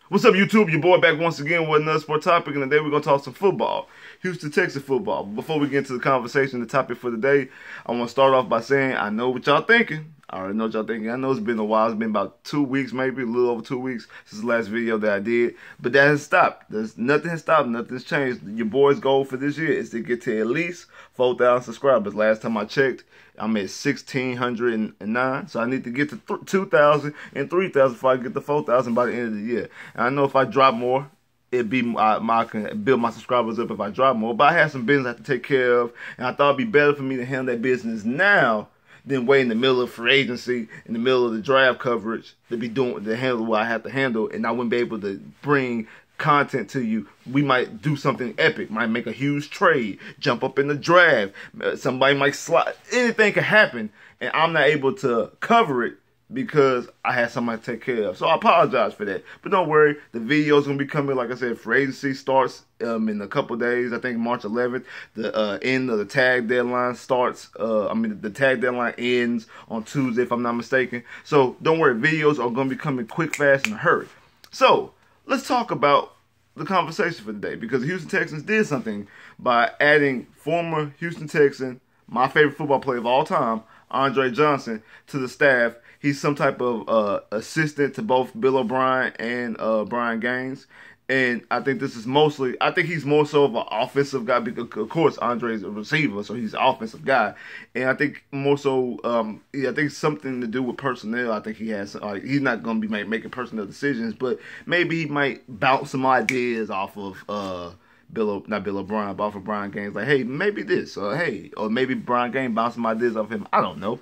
What's up, YouTube? Your boy back once again with another sport topic, and today we're going to talk some football. Houston Texans football. Before we get into the conversation, the topic for today, I want to start off by saying I know what y'all thinking. I already know what y'all thinking. I know it's been a while. It's been about 2 weeks, maybe a little over 2 weeks since the last video that I did. But that has stopped. Nothing has stopped. Nothing's changed. Your boy's goal for this year is to get to at least 4,000 subscribers. Last time I checked, I'm at 1,609. So I need to get to 2,000 and 3,000 before I get to 4,000 by the end of the year. And I know if I drop more, I can build my subscribers up if I drop more. But I have some business I have to take care of, and I thought it'd be better for me to handle that business now than wait in the middle of free agency, in the middle of the draft coverage, to handle what I have to handle, and I wouldn't be able to bring content to you. We might do something epic, might make a huge trade, jump up in the draft, somebody might slide, anything could happen, and I'm not able to cover it because I had somebody to take care of. So I apologize for that. But don't worry, the video is going to be coming. Like I said, free agency starts in a couple days. I think March 11th. The end of the tag deadline starts. The tag deadline ends on Tuesday, if I'm not mistaken. So don't worry, videos are going to be coming quick, fast, in a hurry. So let's talk about the conversation for today, because the Houston Texans did something by adding former Houston Texan, my favorite football player of all time, Andre Johnson, to the staff. He's some type of assistant to both Bill O'Brien and Brian Gaines. And I think he's more so of an offensive guy, because of course Andre's a receiver, so he's an offensive guy. And I think more so, I think something to do with personnel. I think he has, he's not going to be making personnel decisions, but maybe he might bounce some ideas off of not Bill O'Brien, but off of Brian Gaines. Like, hey, maybe this, or hey, or maybe Brian Gaines bounced some ideas off him. I don't know.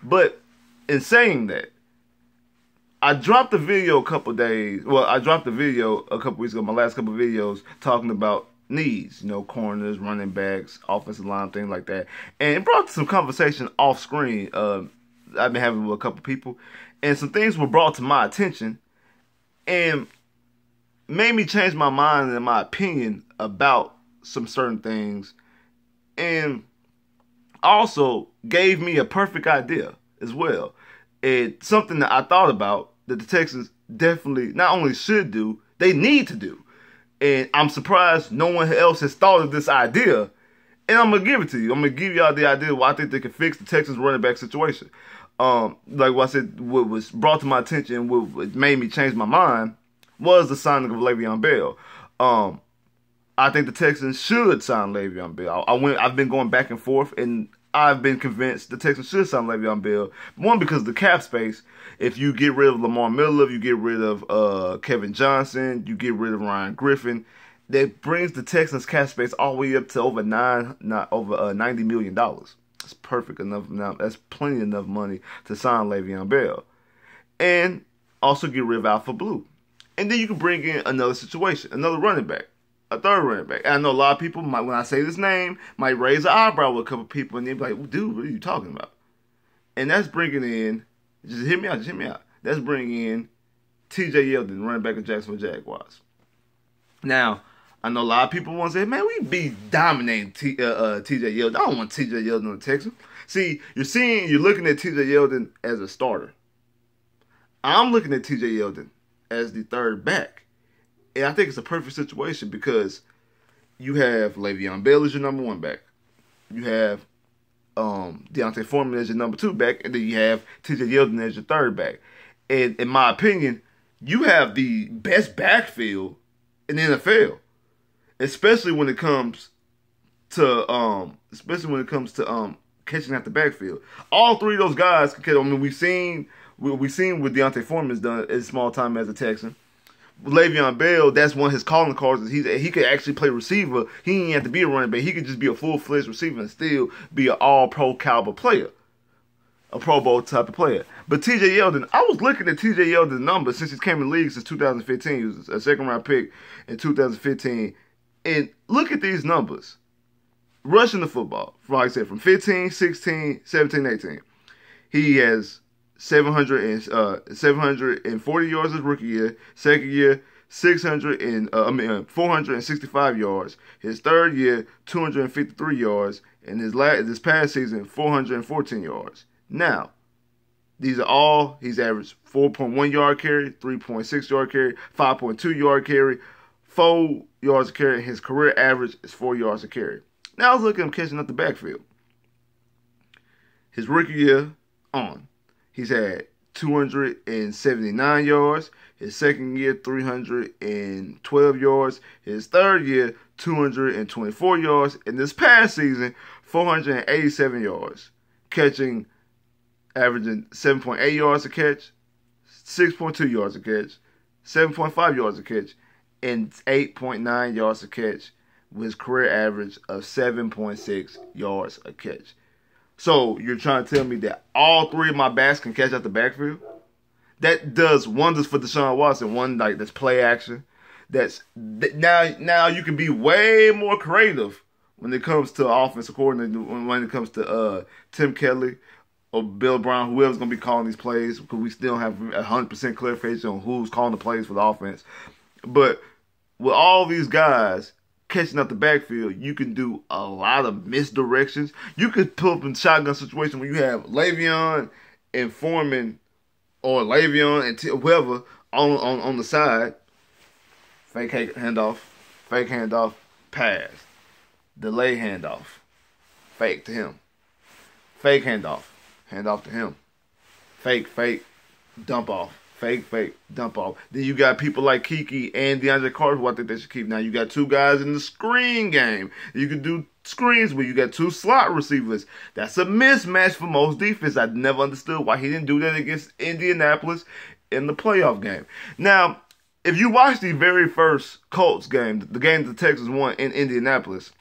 But in saying that, I dropped a video a couple days. Well, I dropped a video a couple weeks ago, my last couple videos, talking about needs, corners, running backs, offensive line, things like that. And it brought some conversation off screen. I've been having with a couple people, and some things were brought to my attention and made me change my mind and my opinion about some certain things, and also gave me a perfect idea as well. It's something that I thought about that the Texans definitely not only should do, they need to do. And I'm surprised no one else has thought of this idea. And I'm going to give it to you. I'm going to give y'all the idea why I think they can fix the Texans running back situation. Like what I said, what was brought to my attention, what made me change my mind, was the signing of Le'Veon Bell. I think the Texans should sign Le'Veon Bell. I've been going back and forth, and I've been convinced the Texans should sign Le'Veon Bell. One, because of the cap space. If you get rid of Lamar Miller, you get rid of Kevin Johnson, you get rid of Ryan Griffin, that brings the Texans cap space all the way up to over $90 million. That's perfect enough. Now that's plenty enough money to sign Le'Veon Bell, and also get rid of Alpha Blue. And then you can bring in another situation, another running back. A third running back. And I know a lot of people might, when I say this name, might raise an eyebrow with a couple people, and they'll be like, dude, what are you talking about? And that's bringing in, just hear me out. That's bringing in TJ Yeldon, running back of Jacksonville Jaguars. Now, I know a lot of people want to say, man, we be dominating TJ Yeldon. I don't want TJ Yeldon on the Texans. See, you're looking at TJ Yeldon as a starter. I'm looking at TJ Yeldon as the third back. And I think it's a perfect situation, because you have Le'Veon Bell as your number one back. You have D'Onta Foreman as your number two back. And then you have TJ Yeldon as your third back. And in my opinion, you have the best backfield in the NFL. Especially when it comes to catching out the backfield. All three of those guys can catch. I mean, we've seen what D'Onta Foreman has done in small time as a Texan. Le'Veon Bell, that's one of his calling cards. He could actually play receiver. He didn't have to be a running back. He could just be a full-fledged receiver and still be an all-pro caliber player, a Pro Bowl type of player. But TJ Yeldon, I was looking at TJ Yeldon's numbers since he came in the league since 2015. He was a second-round pick in 2015. And look at these numbers. Rushing the football, like I said, from 15, 16, 17, 18. He has 740 yards his rookie year. Second year, 465 yards. His third year, 253 yards. And this past season, 414 yards. Now, These are all, he's averaged 4.1 yard carry, 3.6 yard carry, 5.2 yard carry, 4 yards a carry. His career average is 4 yards a carry. Now let's look at him catching up the backfield. His rookie year on, he's had 279 yards. His second year, 312 yards. His third year, 224 yards. In this past season, 487 yards, averaging 7.8 yards a catch, 6.2 yards a catch, 7.5 yards a catch, and 8.9 yards a catch, with his career average of 7.6 yards a catch. So you're trying to tell me that all three of my backs can catch out the backfield? That does wonders for Deshaun Watson. One that's play action. Now you can be way more creative when it comes to offensive coordinator. When it comes to Tim Kelly or Bill Brown, whoever's going to be calling these plays, because we still have 100% clarification on who's calling the plays for the offense. But with all these guys catching up the backfield, you can do a lot of misdirections. You could pull up in shotgun situation where you have Le'Veon and Foreman, or Le'Veon and whoever on the side. Fake handoff, pass. Delay handoff, fake to him. Fake handoff to him. Fake, dump off. Fake, dump off. Then you got people like Kiki and DeAndre Carter, who I think they should keep. Now you got two guys in the screen game. You can do screens where you got two slot receivers. That's a mismatch for most defense. I never understood why he didn't do that against Indianapolis in the playoff game. Now, if you watch the very first Colts game, the game the Texans won in Indianapolis,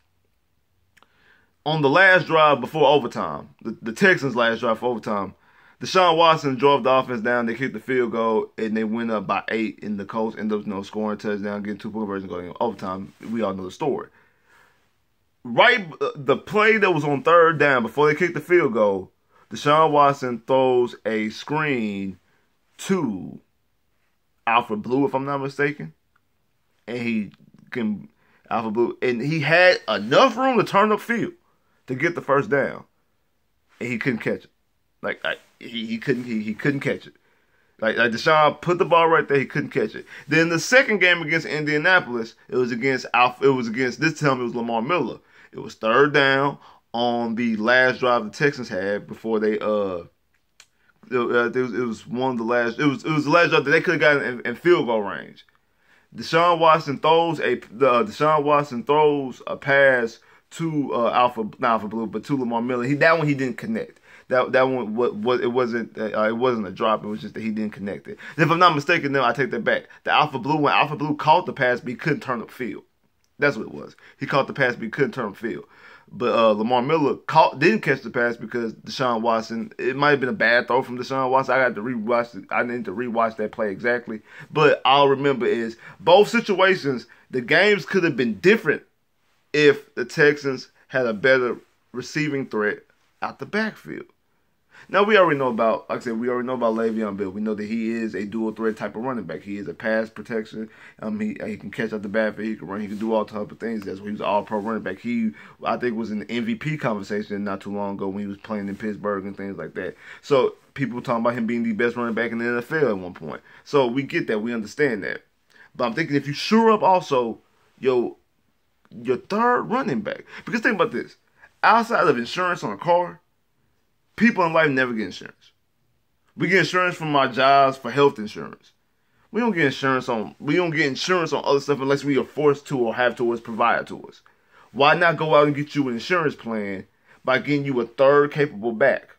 on the last drive before overtime, the Texans' last drive for overtime, Deshaun Watson drove the offense down. They kicked the field goal, and they went up by 8. And the Colts ended up scoring a touchdown, getting 2-point conversion, going overtime. We all know the story. Right, the play that was on third down before they kicked the field goal, Deshaun Watson throws a screen to Alfred Blue, if I'm not mistaken, and Alfred Blue, and he had enough room to turn upfield to get the first down, and he couldn't catch it. He couldn't catch it. Like Deshaun put the ball right there, he couldn't catch it. Then the second game against Indianapolis, it was against this time it was Lamar Miller. It was third down on the last drive the Texans had before they it was one of the last. It was the last drive that they could have gotten in field goal range. Deshaun Watson throws a pass to not Alpha Blue, but to Lamar Miller. That one he didn't connect. That one it wasn't a drop. It was just that he didn't connect it. And if I'm not mistaken, then I take that back. The Alpha Blue caught the pass, but he couldn't turn upfield. That's what it was. He caught the pass, but he couldn't turn upfield. But Lamar Miller didn't catch the pass because Deshaun Watson. It might have been a bad throw from Deshaun Watson. I need to rewatch that play exactly. But all I remember is both situations. The games could have been different if the Texans had a better receiving threat out the backfield. Now, we already know about Le'Veon Bell. We know that he is a dual threat type of running back. He is a pass protection. He can catch out the backfield. He can run. He can do all type of things. That's why he was an all-pro running back. He, I think, was in the MVP conversation not too long ago when he was playing in Pittsburgh and things like that. So people were talking about him being the best running back in the NFL at one point. So we get that. We understand that. But I'm thinking if you shore up also your third running back. Because think about this. Outside of insurance on a car, people in life never get insurance. We get insurance from our jobs for health insurance. We don't get insurance on other stuff unless we are forced to or have to or it's provided to us. Why not go out and get you an insurance plan by getting you a third capable back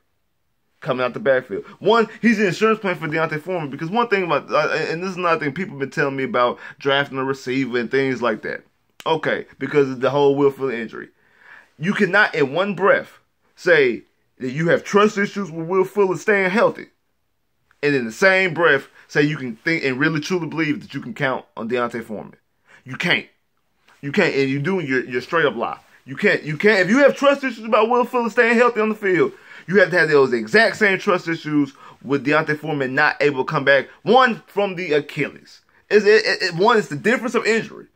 coming out the backfield? One, he's an insurance plan for Deontay Foreman because one thing about, and this is another thing people have been telling me about drafting a receiver and things like that. Okay, because of the whole Will Fuller injury. You cannot in one breath say that you have trust issues with Will Fuller staying healthy, and in the same breath say you can think and really truly believe that you can count on Deontay Foreman. You can't. You can't, and you're doing your straight up lie. You can't. If you have trust issues about Will Fuller staying healthy on the field, you have to have those exact same trust issues with Deontay Foreman not able to come back. One, from the Achilles. One is the difference of injury.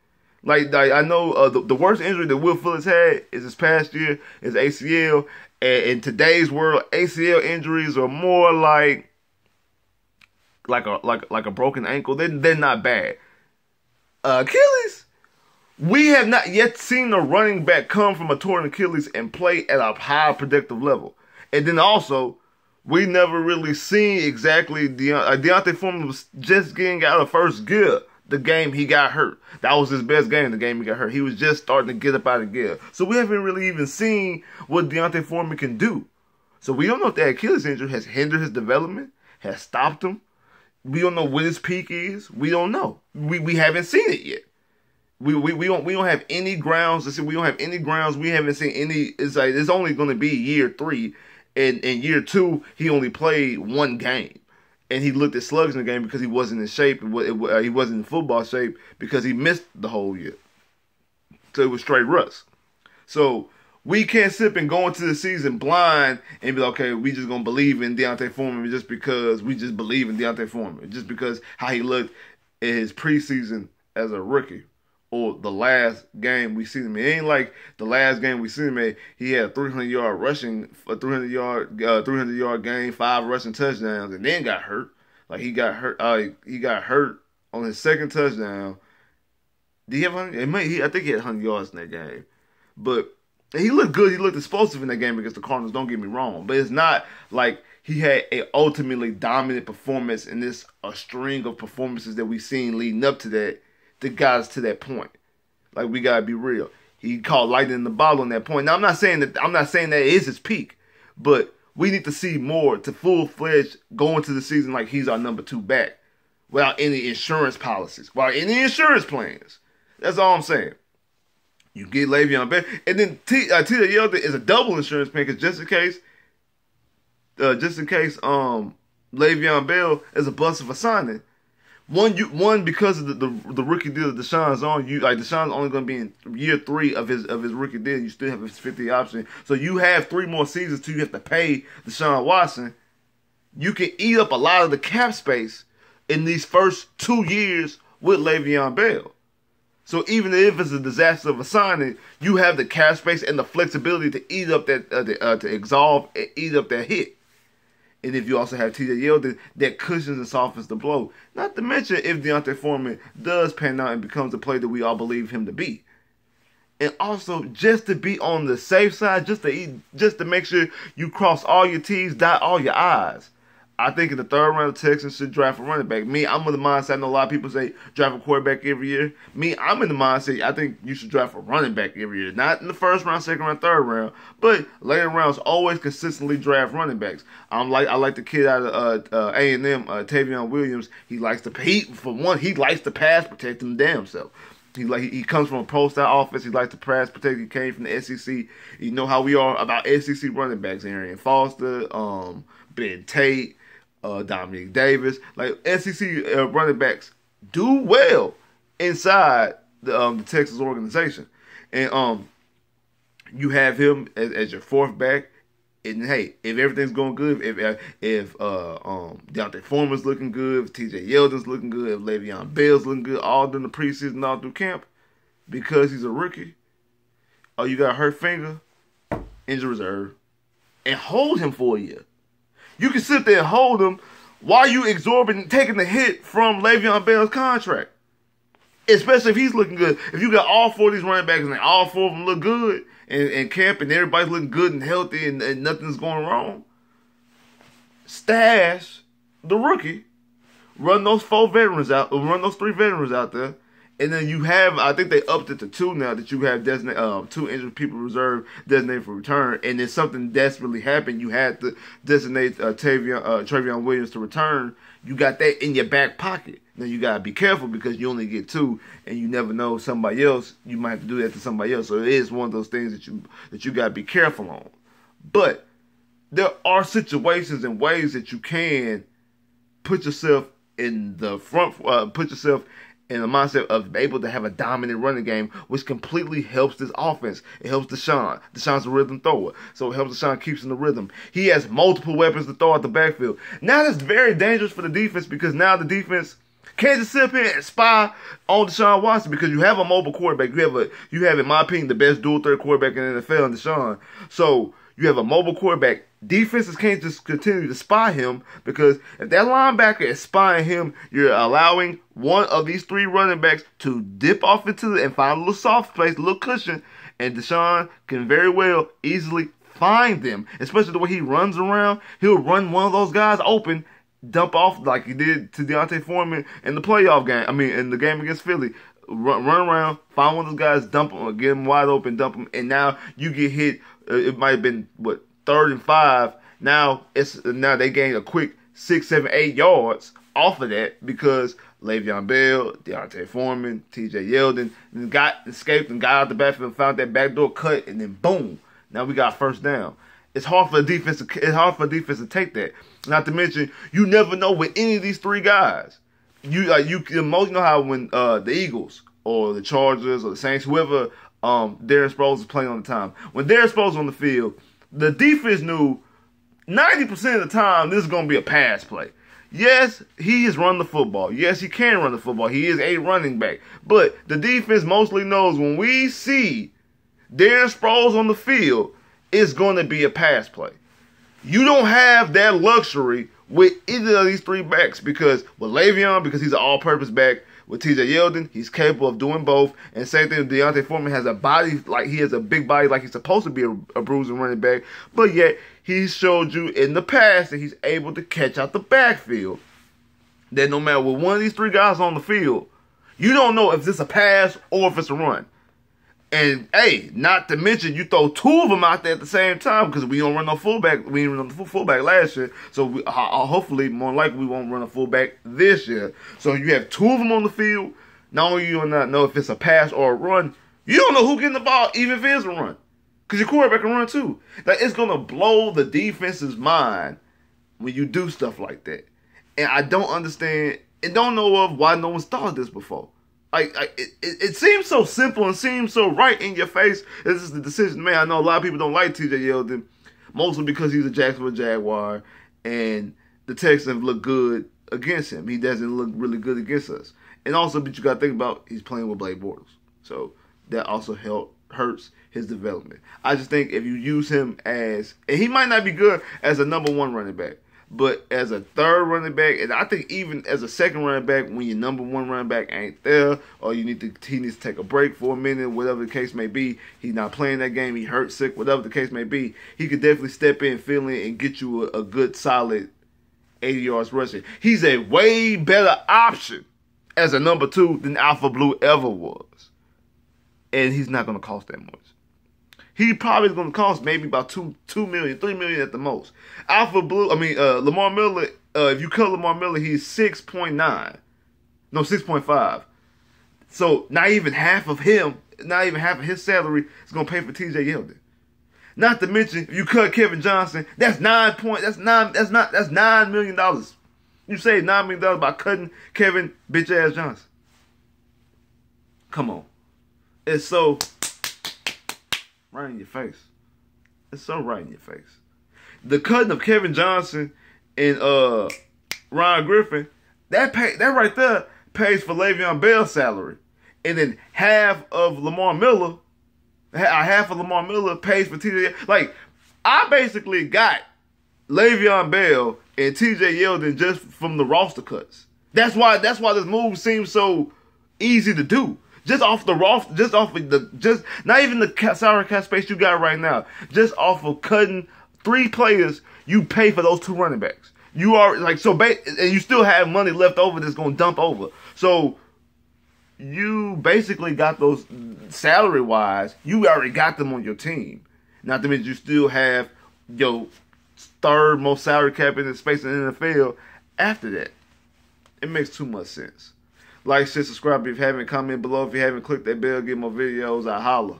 Like I know the worst injury that Will Fuller's had is this past year is ACL. And in today's world, ACL injuries are more like like a broken ankle, they're not bad. Achilles, we have not yet seen a running back come from a torn Achilles and play at a high productive level. And then also, we never really seen exactly Deontay Foreman was just getting out of first gear the game he got hurt. That was his best game, the game he got hurt. He was just starting to get up out of gear. So we haven't really even seen what Deontay Foreman can do. So we don't know if that Achilles injury has hindered his development, has stopped him. We don't know what his peak is. We don't know. We haven't seen it yet. We don't have any grounds. Listen, we don't have any grounds. We haven't seen any. It's like it's only going to be year 3, and in year 2 he only played 1 game, and he looked at slugs in the game because he wasn't in shape. He wasn't in football shape because he missed the whole year. So it was straight rust. So we can't sit and go into the season blind and be like, okay, we just gonna believe in Deontay Foreman just because we just believe in Deontay Foreman, just because how he looked in his preseason as a rookie. Or the last game we seen him. It ain't like the last game we seen him at. He had 300-yard rushing, a 300-yard game, 5 rushing touchdowns, and then got hurt. Like he got hurt. He got hurt on his second touchdown. Did he have 100? I think he had 100 yards in that game. But he looked good. He looked explosive in that game against the Cardinals. Don't get me wrong. But it's not like he had a ultimately dominant performance in this a string of performances that we've seen leading up to that got us to that point. Like, we gotta be real. He caught lightning in the bottle on that point. Now I'm not saying that it is his peak, but we need to see more to full-fledged go into the season like he's our number 2 back without any insurance policies, without any insurance plans. That's all I'm saying. You get Le'Veon Bell, and then T.J. Yeldon is a double insurance plan because just in case Le'Veon Bell is a bust of a signing. One because of the rookie deal that Deshaun's on. Deshaun's only going to be in year 3 of his rookie deal. You still have his 50 option, so you have 3 more seasons till you have to pay Deshaun Watson. You can eat up a lot of the cap space in these first 2 years with Le'Veon Bell. So even if it's a disaster of a signing, you have the cap space and the flexibility to eat up that to absolve and eat up that hit. And if you also have T.J. Yeldon, that cushions and softens the blow. Not to mention if Deontay Foreman does pan out and becomes the player that we all believe him to be. And also, just to be on the safe side, just to make sure you cross all your T's, dot all your I's. I think in the 3rd round, the Texans should draft a running back. Me, I'm in the mindset, I know a lot of people say draft a quarterback every year. Me, I'm in the mindset, I think you should draft a running back every year. Not in the 1st round, 2nd round, 3rd round, but later rounds always consistently draft running backs. I like the kid out of A&M, Tavion Williams. He likes to pass protect him damn self. He comes from a pro-style offense. He likes to pass protect. He came from the SEC. You know how we are about SEC running backs. Arian Foster, Ben Tate, Dominic Davis. Like, SEC running backs do well inside the Texas organization. And you have him as your 4th back. And hey, if everything's going good, if Deontay Foreman's looking good, if T.J. Yeldon's looking good, if Le'Veon Bell's looking good, all during the preseason, all through camp, because he's a rookie, you got a hurt finger, injury reserve, and hold him for a year. You can sit there and hold him while you exorbitant taking the hit from Le'Veon Bell's contract. Especially if he's looking good. If you got all 4 of these running backs and all 4 of them look good and camp and everybody's looking good and healthy and nothing's going wrong, stash the rookie, run those 3 veterans out there. And then you have, I think they upped it to 2 now that you have 2 injured people reserved designated for return. And if something desperately happened, you had to designate Travion Williams to return. You got that in your back pocket. Now you gotta be careful because you only get 2, and you never know somebody else. You might have to do that to somebody else. So it is one of those things that you gotta be careful on. But there are situations and ways that you can put yourself in the front, put yourself in the mindset of able to have a dominant running game, which completely helps this offense. It helps Deshaun. Deshaun's a rhythm thrower, so it helps Deshaun keeps in the rhythm. He has multiple weapons to throw out the backfield. Now that's very dangerous for the defense because now the defense can't just sit up here and spy on Deshaun Watson because you have a mobile quarterback. You have, in my opinion, the best dual threat quarterback in the NFL in Deshaun. So you have a mobile quarterback defenses can't just continue to spy him, because if that linebacker is spying him, you're allowing one of these three running backs to dip off into and find a little soft place, a little cushion, and Deshaun can very well easily find them, especially the way he runs around. He'll run one of those guys open, dump off like he did to D'Onta Foreman in the playoff game. I mean, in the game against Philly. Run around, find one of those guys, dump him, get him wide open, dump him, and now you get hit. It might have been, 3rd and 5. Now they gain a quick 6, 7, 8 yards off of that because Le'Veon Bell, D'Onta Foreman, T.J. Yeldon escaped and got out the backfield and found that backdoor cut, and then boom, now we got first down. It's hard for a defense to take that. Not to mention, you never know with any of these three guys. You know how when the Eagles or the Chargers or the Saints, whoever Darren Sproles is playing on the time, when Darren Sproles was on the field, the defense knew 90% of the time this is going to be a pass play. Yes, he has run the football. Yes, he can run the football. He is a running back. But the defense mostly knows when we see Darren Sproles on the field, it's going to be a pass play. You don't have that luxury with either of these three backs, because with Le'Veon, because he's an all-purpose back. With T.J. Yeldon, he's capable of doing both. And same thing with D'Onta Foreman, has a body, like he has a big body, like he's supposed to be a bruising running back. But yet, he showed you in the past that he's able to catch out the backfield. That no matter what one of these three guys on the field, you don't know if it's a pass or if it's a run. And, hey, not to mention, you throw two of them out there at the same time, because we don't run no fullback. We didn't run the fullback last year. So, hopefully, more likely, we won't run a fullback this year. So, you have two of them on the field. Not only you do not know if it's a pass or a run, you don't know who getting the ball, even if it's a run. Because your quarterback can run, too. Like, it's going to blow the defense's mind when you do stuff like that. And I don't understand and don't know of why no one's thought of this before. It seems so simple and seems so right in your face. This is the decision, man. I know a lot of people don't like T.J. Yeldon, mostly because he's a Jacksonville Jaguar, and the Texans look good against him. He doesn't look really good against us. And also, but you got to think about, he's playing with Blake Bortles. So that also hurts his development. I just think if you use him and he might not be good as a number one running back, but as a third running back, and I think even as a second running back, when your number one running back ain't there, or he needs to take a break for a minute, whatever the case may be, he's not playing that game, he hurt, sick, whatever the case may be, he could definitely step in, fill in, and get you a good, solid 80 yards rushing. He's a way better option as a number two than Alpha Blue ever was. And he's not going to cost that much. He probably is going to cost maybe about $2 million, $3 million at the most. Lamar Miller, if you cut Lamar Miller, he's 6.9. No, 6.5. So not even half of his salary is going to pay for T.J. Yeldon. Not to mention, if you cut Kevin Johnson, that's $9 million. You save $9 million by cutting Kevin bitch-ass Johnson. Come on. It's so right in your face. It's so right in your face. The cutting of Kevin Johnson and Ryan Griffin, that right there pays for Le'Veon Bell's salary. And then half of Lamar Miller pays for TJ. Like, I basically got Le'Veon Bell and TJ Yeldon just from the roster cuts. That's why this move seems so easy to do. Just off the roster, not even the salary cap space you got right now. Just off of cutting 3 players, you pay for those 2 running backs. You are and you still have money left over that's going to dump over. So you basically got those salary wise. You already got them on your team. Not to mention you still have your third most salary cap in the space in the NFL. After that, it makes too much sense. Like, share, subscribe if you haven't, comment below if you haven't, click that bell, get more videos. I holla.